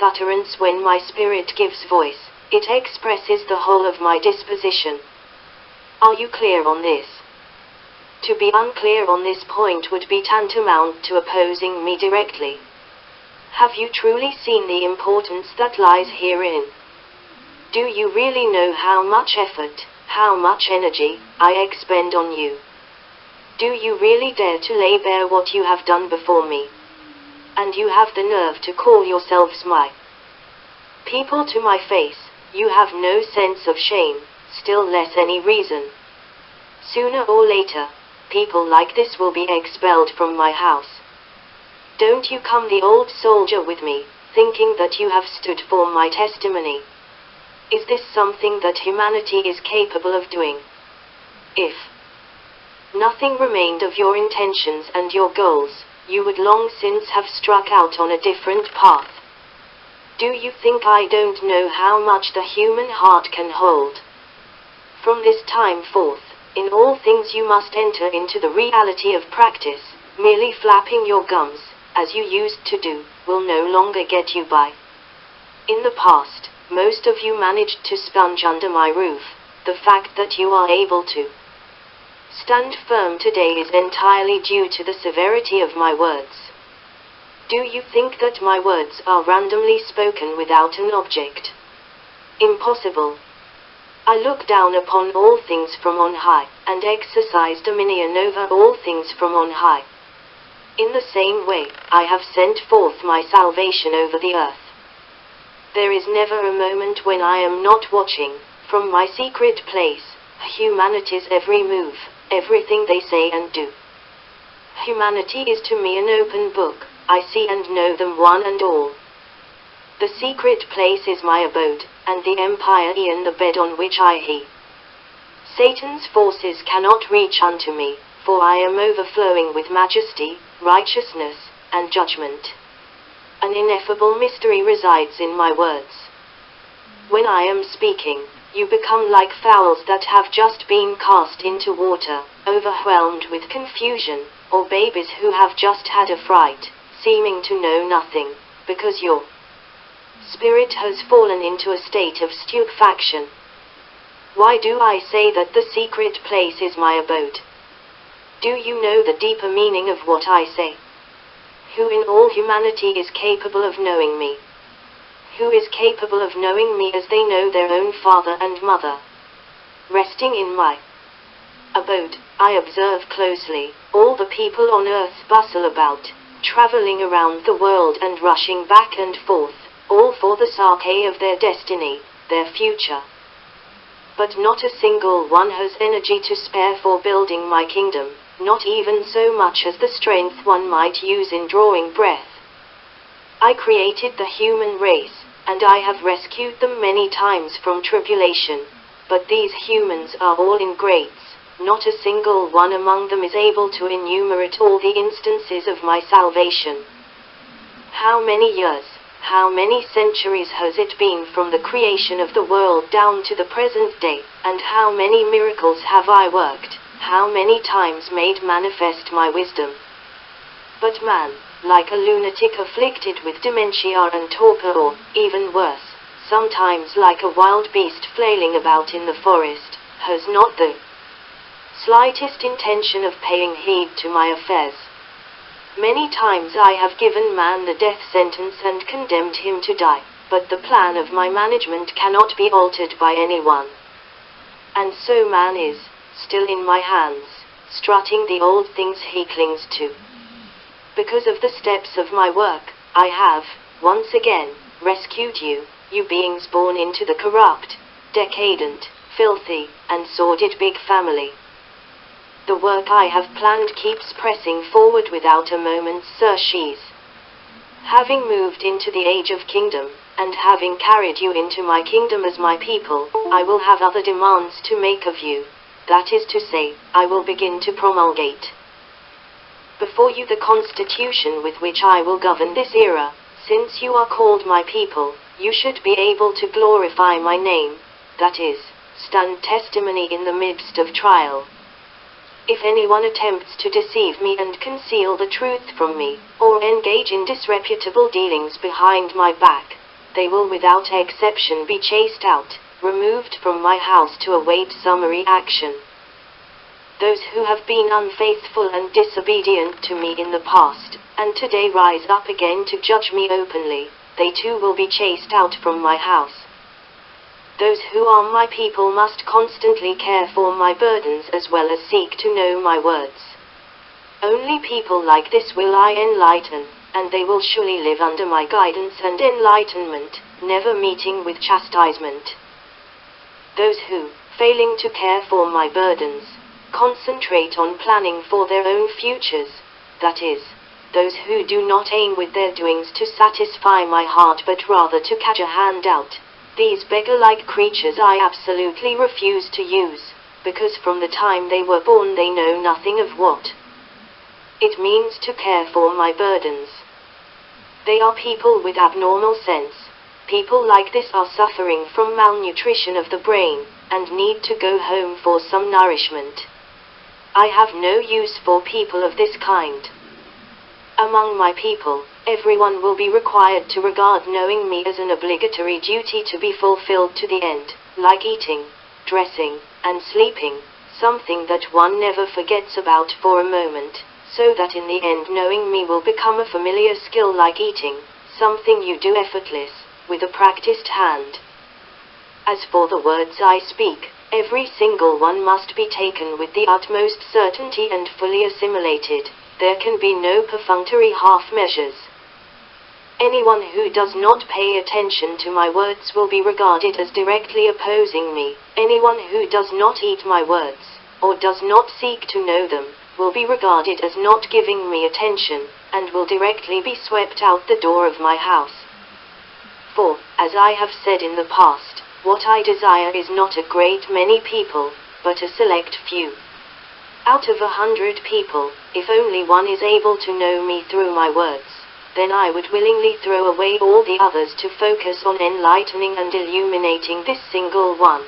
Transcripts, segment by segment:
utterance when my spirit gives voice. It expresses the whole of my disposition. Are you clear on this? To be unclear on this point would be tantamount to opposing me directly. Have you truly seen the importance that lies herein? Do you really know how much effort, how much energy, I expend on you? Do you really dare to lay bare what you have done before me? And you have the nerve to call yourselves my people to my face. You have no sense of shame, still less any reason. Sooner or later, people like this will be expelled from my house. Don't you come the old soldier with me, thinking that you have stood for my testimony. Is this something that humanity is capable of doing? If nothing remained of your intentions and your goals, you would long since have struck out on a different path. Do you think I don't know how much the human heart can hold? From this time forth, in all things you must enter into the reality of practice. Merely flapping your gums, as you used to do, will no longer get you by. In the past, most of you managed to sponge under my roof. The fact that you are able to stand firm today is entirely due to the severity of my words. Do you think that my words are randomly spoken without an object? Impossible. I look down upon all things from on high, and exercise dominion over all things from on high. In the same way, I have sent forth my salvation over the earth. There is never a moment when I am not watching, from my secret place, humanity's every move, everything they say and do. Humanity is to me an open book. I see and know them one and all. The secret place is my abode, and the empire e'en the bed on which I he. Satan's forces cannot reach unto me, for I am overflowing with majesty, righteousness, and judgment. An ineffable mystery resides in my words. When I am speaking, you become like fowls that have just been cast into water, overwhelmed with confusion, or babies who have just had a fright, seeming to know nothing, because your spirit has fallen into a state of stupefaction. Why do I say that the secret place is my abode? Do you know the deeper meaning of what I say? Who in all humanity is capable of knowing me? Who is capable of knowing me as they know their own father and mother? Resting in my abode, I observe closely. All the people on earth bustle about, traveling around the world and rushing back and forth, all for the sake of their destiny, their future. But not a single one has energy to spare for building my kingdom, not even so much as the strength one might use in drawing breath. I created the human race, and I have rescued them many times from tribulation, but these humans are all ingrates. Not a single one among them is able to enumerate all the instances of my salvation. How many years, how many centuries has it been from the creation of the world down to the present day, and how many miracles have I worked, how many times made manifest my wisdom? But man, like a lunatic afflicted with dementia and torpor, or, even worse, sometimes like a wild beast flailing about in the forest, has not the slightest intention of paying heed to my affairs. Many times I have given man the death sentence and condemned him to die, but the plan of my management cannot be altered by anyone. And so man is, still in my hands, strutting the old things he clings to. Because of the steps of my work, I have, once again, rescued you, you beings born into the corrupt, decadent, filthy, and sordid big family. The work I have planned keeps pressing forward without a moment's surcease. Having moved into the age of kingdom, and having carried you into my kingdom as my people, I will have other demands to make of you. That is to say, I will begin to promulgate before you the constitution with which I will govern this era. Since you are called my people, you should be able to glorify my name, that is, stand testimony in the midst of trial. If anyone attempts to deceive me and conceal the truth from me, or engage in disreputable dealings behind my back, they will without exception be chased out, removed from my house to await summary action. Those who have been unfaithful and disobedient to me in the past, and today rise up again to judge me openly, they too will be chased out from my house. Those who are my people must constantly care for my burdens as well as seek to know my words. Only people like this will I enlighten, and they will surely live under my guidance and enlightenment, never meeting with chastisement. Those who, failing to care for my burdens, concentrate on planning for their own futures, that is, those who do not aim with their doings to satisfy my heart but rather to catch a handout, these beggar-like creatures I absolutely refuse to use, because from the time they were born they know nothing of what it means to care for my burdens. They are people with abnormal sense. People like this are suffering from malnutrition of the brain, and need to go home for some nourishment. I have no use for people of this kind. Among my people, everyone will be required to regard knowing me as an obligatory duty to be fulfilled to the end, like eating, dressing, and sleeping, something that one never forgets about for a moment, so that in the end knowing me will become a familiar skill like eating, something you do effortless, with a practiced hand. As for the words I speak, every single one must be taken with the utmost certainty and fully assimilated. There can be no perfunctory half measures. Anyone who does not pay attention to my words will be regarded as directly opposing me. Anyone who does not eat my words, or does not seek to know them, will be regarded as not giving me attention, and will directly be swept out the door of my house. For, as I have said in the past, what I desire is not a great many people, but a select few. Out of 100 people, if only one is able to know me through my words, then I would willingly throw away all the others to focus on enlightening and illuminating this single one.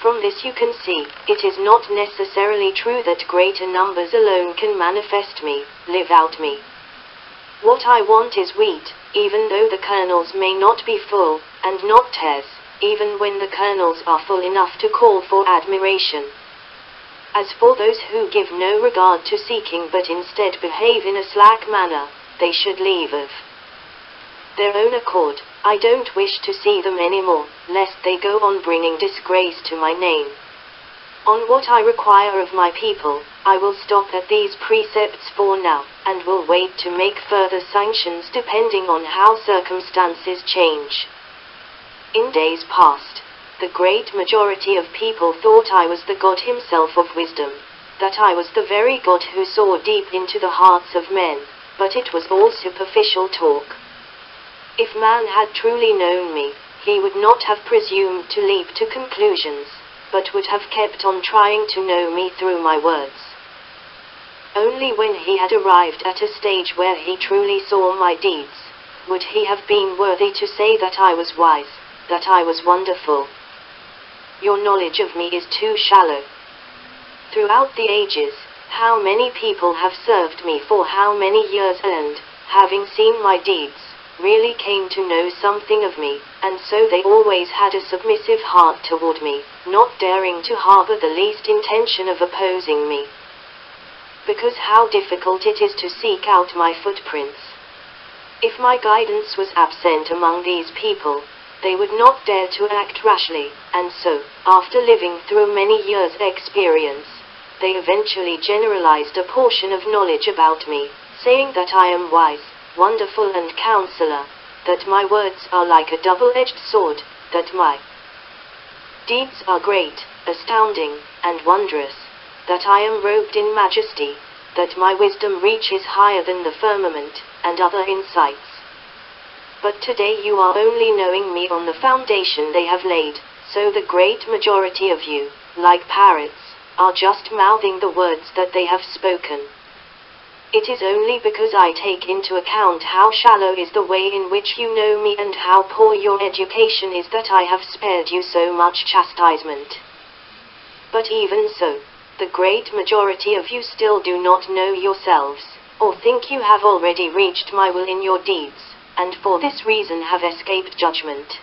From this you can see, it is not necessarily true that greater numbers alone can manifest me, live out me. What I want is wheat, even though the kernels may not be full, and not tares, even when the kernels are full enough to call for admiration. As for those who give no regard to seeking but instead behave in a slack manner, they should leave of their own accord. I don't wish to see them anymore, lest they go on bringing disgrace to my name. On what I require of my people, I will stop at these precepts for now, and will wait to make further sanctions depending on how circumstances change. In days past, the great majority of people thought I was the God himself of wisdom, that I was the very God who saw deep into the hearts of men, but it was all superficial talk. If man had truly known me, he would not have presumed to leap to conclusions, but would have kept on trying to know me through my words. Only when he had arrived at a stage where he truly saw my deeds, would he have been worthy to say that I was wise, that I was wonderful. Your knowledge of me is too shallow. Throughout the ages, how many people have served me for how many years and, having seen my deeds, really came to know something of me, and so they always had a submissive heart toward me, not daring to harbor the least intention of opposing me. Because how difficult it is to seek out my footprints. If my guidance was absent among these people, they would not dare to act rashly, and so, after living through many years' experience, they eventually generalized a portion of knowledge about me, saying that I am wise, wonderful and counselor, that my words are like a double-edged sword, that my deeds are great, astounding, and wondrous, that I am robed in majesty, that my wisdom reaches higher than the firmament, and other insights. But today you are only knowing me on the foundation they have laid, so the great majority of you, like parrots, are just mouthing the words that they have spoken. It is only because I take into account how shallow is the way in which you know me and how poor your education is that I have spared you so much chastisement. But even so, the great majority of you still do not know yourselves, or think you have already reached my will in your deeds, and for this reason have escaped judgment.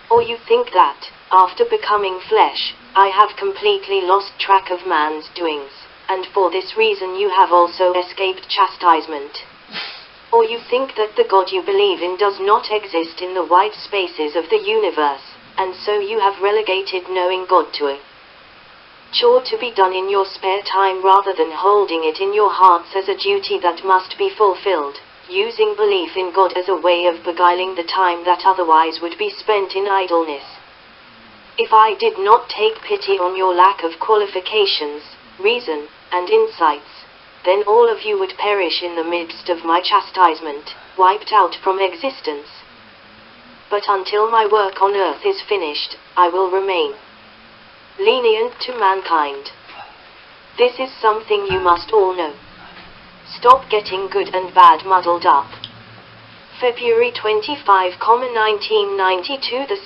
Or you think that, after becoming flesh, I have completely lost track of man's doings, and for this reason you have also escaped chastisement. Or you think that the God you believe in does not exist in the wide spaces of the universe, and so you have relegated knowing God to a chore to be done in your spare time rather than holding it in your hearts as a duty that must be fulfilled, using belief in God as a way of beguiling the time that otherwise would be spent in idleness. If I did not take pity on your lack of qualifications, reason, and insights, then all of you would perish in the midst of my chastisement, wiped out from existence. But until my work on earth is finished, I will remain lenient to mankind. This is something you must all know. Stop getting good and bad muddled up. February 25, 1992. The